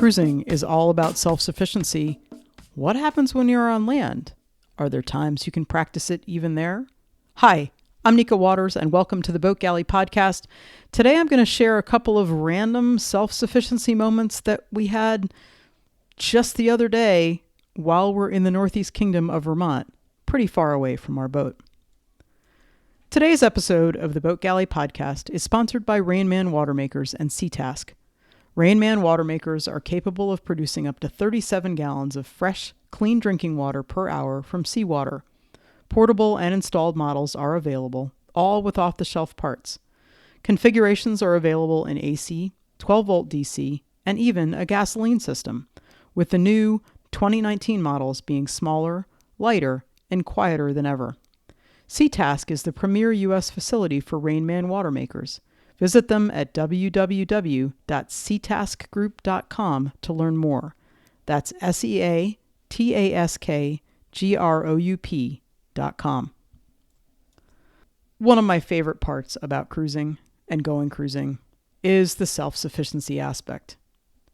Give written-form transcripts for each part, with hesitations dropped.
Cruising is all about self-sufficiency. What happens when you're on land? Are there times you can practice it even there? Hi, I'm Nika Waters, and welcome to the Boat Galley podcast. Today I'm going to share a couple of random self-sufficiency moments that we had just the other day while we're in the Northeast Kingdom of Vermont, pretty far away from our boat. Today's episode of the Boat Galley podcast is sponsored by Rainman Watermakers and SeaTask. Rainman Watermakers are capable of producing up to 37 gallons of fresh, clean drinking water per hour from seawater. Portable and installed models are available, all with off-the-shelf parts. Configurations are available in AC, 12-volt DC, and even a gasoline system, with the new 2019 models being smaller, lighter, and quieter than ever. SeaTask is the premier U.S. facility for Rainman Watermakers. Visit them at www.seataskgroup.com to learn more. That's SeataskGroup.com. One of my favorite parts about cruising and going cruising is the self-sufficiency aspect.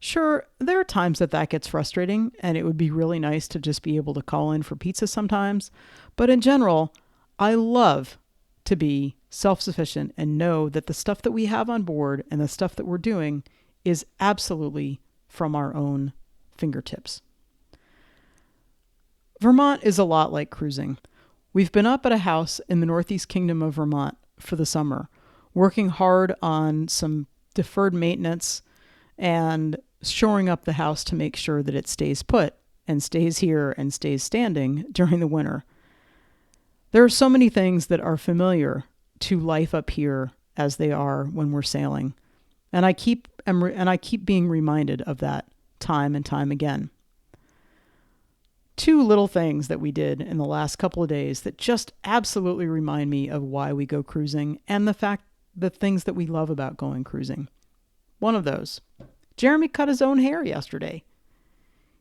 Sure, there are times that gets frustrating, and it would be really nice to just be able to call in for pizza sometimes, but in general, I love to be self-sufficient and know that the stuff that we have on board and the stuff that we're doing is absolutely from our own fingertips. Vermont is a lot like cruising. We've been up at a house in the Northeast Kingdom of Vermont for the summer, working hard on some deferred maintenance and shoring up the house to make sure that it stays put and stays here and stays standing during the winter. There are so many things that are familiar to life up here as they are when we're sailing. And I keep being reminded of that time and time again. Two little things that we did in the last couple of days that just absolutely remind me of why we go cruising and the things that we love about going cruising. One of those, Jeremy cut his own hair yesterday.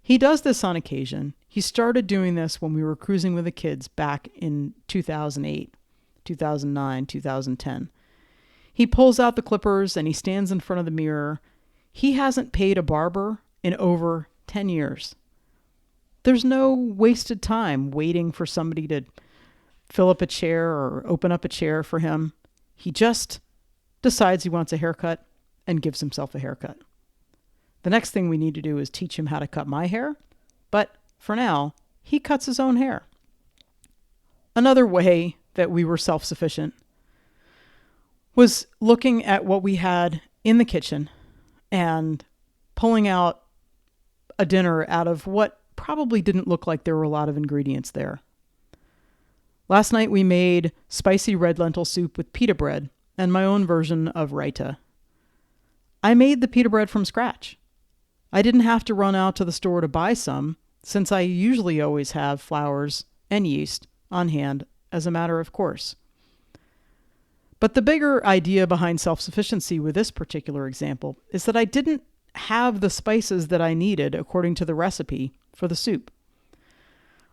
He does this on occasion. He started doing this when we were cruising with the kids back in 2008, 2009, 2010. He pulls out the clippers and he stands in front of the mirror. He hasn't paid a barber in over 10 years. There's no wasted time waiting for somebody to fill up a chair or open up a chair for him. He just decides he wants a haircut and gives himself a haircut. The next thing we need to do is teach him how to cut my hair, but for now, he cuts his own hair. Another way that we were self-sufficient was looking at what we had in the kitchen and pulling out a dinner out of what probably didn't look like there were a lot of ingredients there. Last night we made spicy red lentil soup with pita bread and my own version of raita. I made the pita bread from scratch. I didn't have to run out to the store to buy some, since I usually always have flours and yeast on hand as a matter of course. But the bigger idea behind self-sufficiency with this particular example is that I didn't have the spices that I needed according to the recipe for the soup.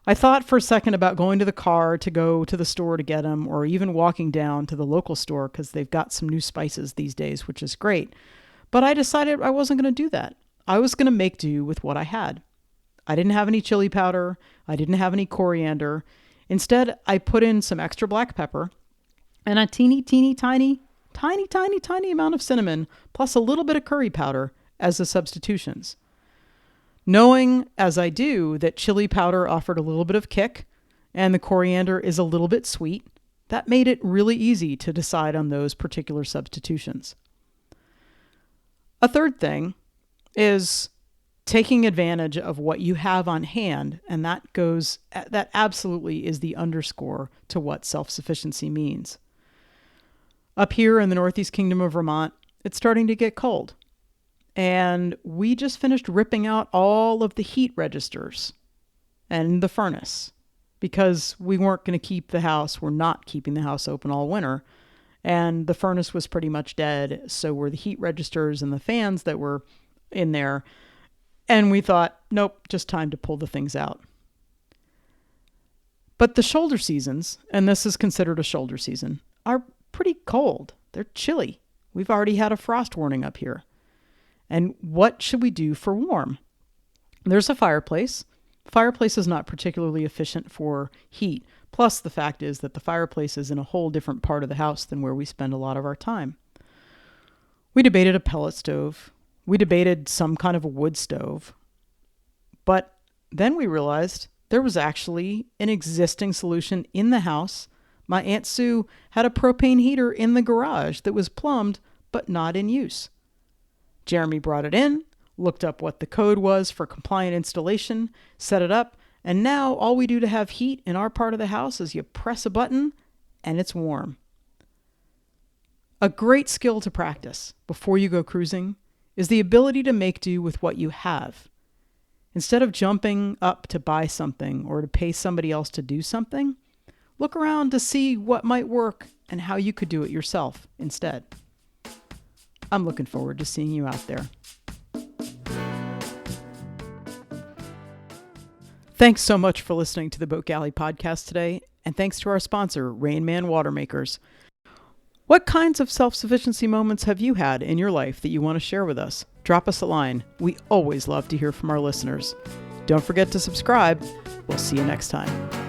I thought for a second about going to the car to go to the store to get them, or even walking down to the local store because they've got some new spices these days, which is great. But I decided I wasn't going to do that. I was going to make do with what I had. I didn't have any chili powder. I didn't have any coriander. Instead, I put in some extra black pepper and a tiny amount of cinnamon, plus a little bit of curry powder as the substitutions. Knowing, as I do, that chili powder offered a little bit of kick and the coriander is a little bit sweet, that made it really easy to decide on those particular substitutions. A third thing is taking advantage of what you have on hand, and that absolutely is the underscore to what self-sufficiency means. Up here in the Northeast Kingdom of Vermont, it's starting to get cold, and we just finished ripping out all of the heat registers and the furnace because we weren't going to keep the house. We're not keeping the house open all winter, and the furnace was pretty much dead, so were the heat registers and the fans that were in there. And we thought, nope, just time to pull the things out. But the shoulder seasons, and this is considered a shoulder season, are pretty cold. They're chilly. We've already had a frost warning up here. And what should we do for warm? There's a fireplace. Fireplace is not particularly efficient for heat. Plus, the fact is that the fireplace is in a whole different part of the house than where we spend a lot of our time. We debated a pellet stove. We debated some kind of a wood stove. But then we realized there was actually an existing solution in the house. My Aunt Sue had a propane heater in the garage that was plumbed but not in use. Jeremy brought it in, looked up what the code was for compliant installation, set it up, and now all we do to have heat in our part of the house is you press a button and it's warm. A great skill to practice before you go cruising is the ability to make do with what you have. Instead of jumping up to buy something or to pay somebody else to do something, look around to see what might work and how you could do it yourself instead. I'm looking forward to seeing you out there. Thanks so much for listening to the Boat Galley podcast today, and thanks to our sponsor, Rain Man Watermakers. What kinds of self-sufficiency moments have you had in your life that you want to share with us? Drop us a line. We always love to hear from our listeners. Don't forget to subscribe. We'll see you next time.